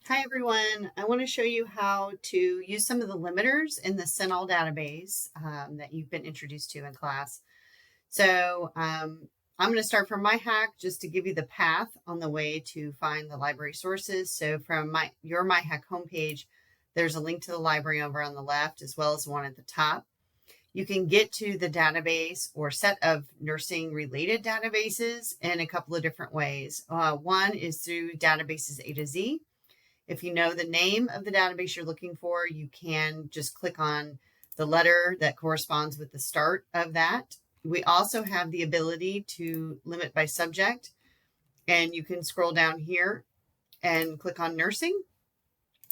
Hi everyone, I want to show you how to use some of the limiters in the CINAHL database that you've been introduced to in class. So I'm going to start from my hack just to give you the path on the way to find the library sources. So from your My Hack homepage, there's a link to the library over on the left as well as one at the top. You can get to the database or set of nursing related databases in a couple of different ways. One is through databases A to Z. If you know the name of the database you're looking for, you can just click on the letter that corresponds with the start of that. We also have the ability to limit by subject, and you can scroll down here and click on nursing,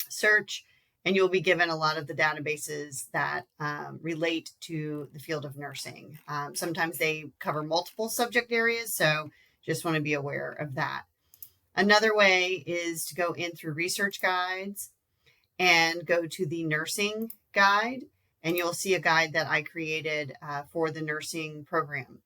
search, and you'll be given a lot of the databases that relate to the field of nursing. Sometimes they cover multiple subject areas, so just want to be aware of that. Another way is to go in through research guides and go to the nursing guide, and you'll see a guide that I created for the nursing program.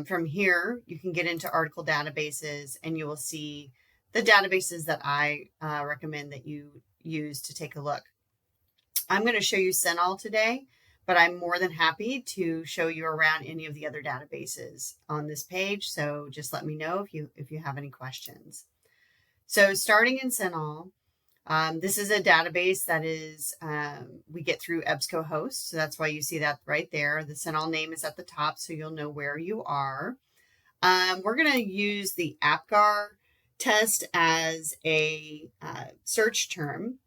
From here, you can get into article databases and you will see the databases that I recommend that you use to take a look. I'm going to show you CINAHL today, but I'm more than happy to show you around any of the other databases on this page. So just let me know if you have any questions. So starting in CINAHL, this is a database that is, we get through EBSCOhost. So that's why you see that right there. The CINAHL name is at the top, so you'll know where you are. We're going to use the APGAR test as a search term.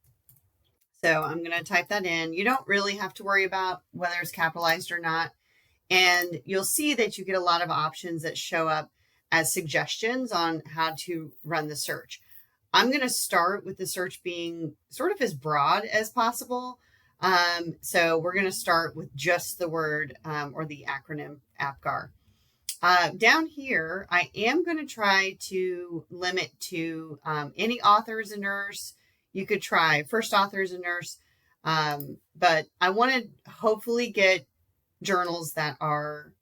So I'm going to type that in. You don't really have to worry about whether it's capitalized or not. And you'll see that you get a lot of options that show up as suggestions on how to run the search. I'm going to start with the search being sort of as broad as possible. So we're going to start with just the word or the acronym APGAR. Down here, I am going to try to limit to any author as a nurse. You could try first author as a nurse, but I want to hopefully get journals that are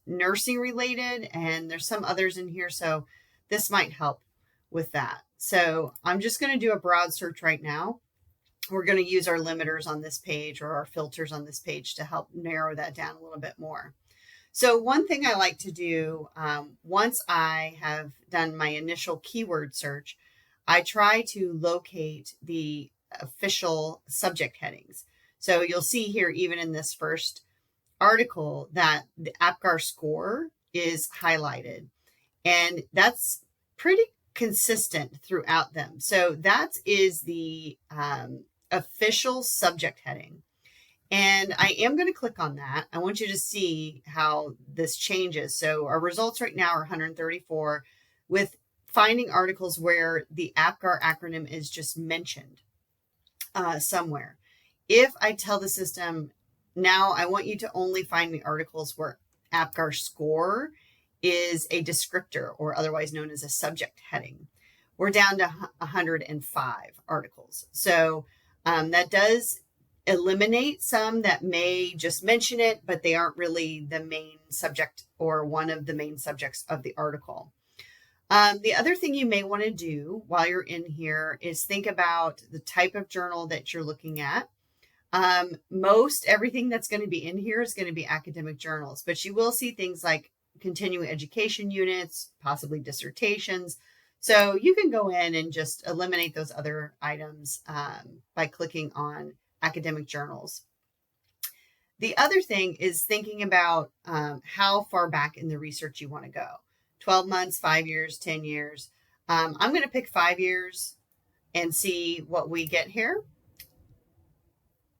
nursing related, and there's some others in here, so this might help with that. So I'm just going to do a broad search right now. We're going to use our limiters on this page or our filters on this page to help narrow that down a little bit more. So one thing I like to do once I have done my initial keyword search, I try to locate the official subject headings. So you'll see here, even in this first article, that the APGAR score is highlighted, and that's pretty consistent throughout them. So that is the official subject heading. And I am going to click on that. I want you to see how this changes. So our results right now are 134 with finding articles where the APGAR acronym is just mentioned somewhere. If I tell the system, now I want you to only find the articles where APGAR score is a descriptor, or otherwise known as a subject heading, we're down to 105 articles. So that does eliminate some that may just mention it, but they aren't really the main subject or one of the main subjects of the article. The other thing you may want to do while you're in here is think about the type of journal that you're looking at. Most everything that's going to be in here is going to be academic journals, but you will see things like continuing education units, possibly dissertations. So you can go in and just eliminate those other items by clicking on academic journals. The other thing is thinking about how far back in the research you want to go. 12 months, 5 years, 10 years. I'm going to pick 5 years and see what we get here.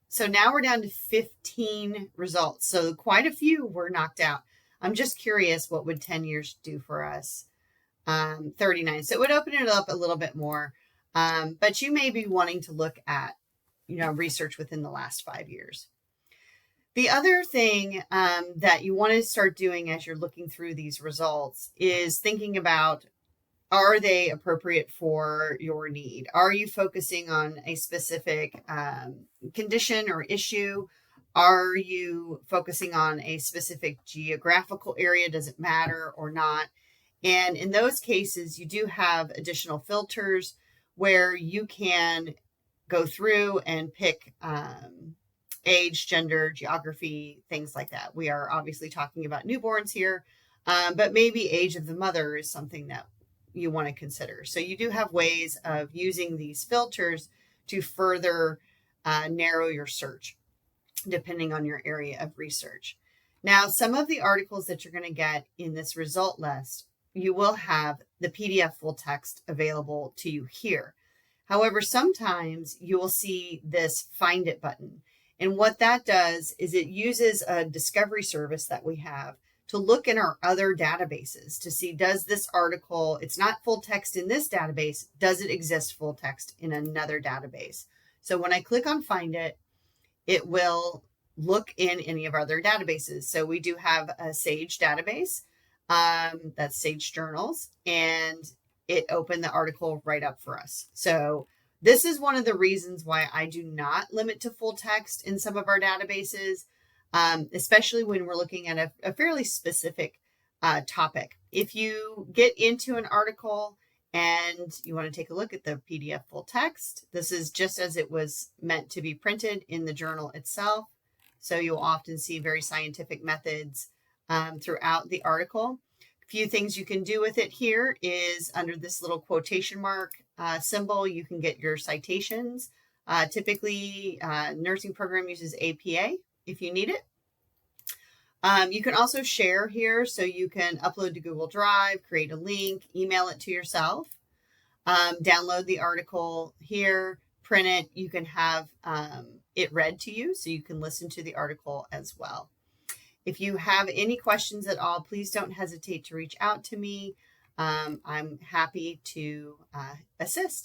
So now we're down to 15 results. So quite a few were knocked out. I'm just curious, what would 10 years do for us? 39. So it would open it up a little bit more. But you may be wanting to look at, research within the last 5 years. The other thing that you want to start doing as you're looking through these results is thinking about, are they appropriate for your need? Are you focusing on a specific condition or issue? Are you focusing on a specific geographical area? Does it matter or not? And in those cases, you do have additional filters where you can go through and pick age, gender, geography, things like that. We are obviously talking about newborns here, but maybe age of the mother is something that you want to consider. So you do have ways of using these filters to further narrow your search, depending on your area of research. Now, some of the articles that you're going to get in this result list, you will have the PDF full text available to you here. However, sometimes you will see this Find It button. And what that does is it uses a discovery service that we have to look in our other databases to see, does this article, it's not full text in this database, does it exist full text in another database? So when I click on Find It, it will look in any of our other databases. So we do have a Sage database, that's Sage Journals, and it opened the article right up for us. So this is one of the reasons why I do not limit to full text in some of our databases, especially when we're looking at a fairly specific topic. If you get into an article and you want to take a look at the PDF full text, this is just as it was meant to be printed in the journal itself. So you'll often see very scientific methods throughout the article. A few things you can do with it here is under this little quotation mark symbol, you can get your citations. Typically, nursing program uses APA if you need it. You can also share here, so you can upload to Google Drive, create a link, email it to yourself, download the article here, print it. You can have it read to you, so you can listen to the article as well. If you have any questions at all, please don't hesitate to reach out to me. I'm happy to assist.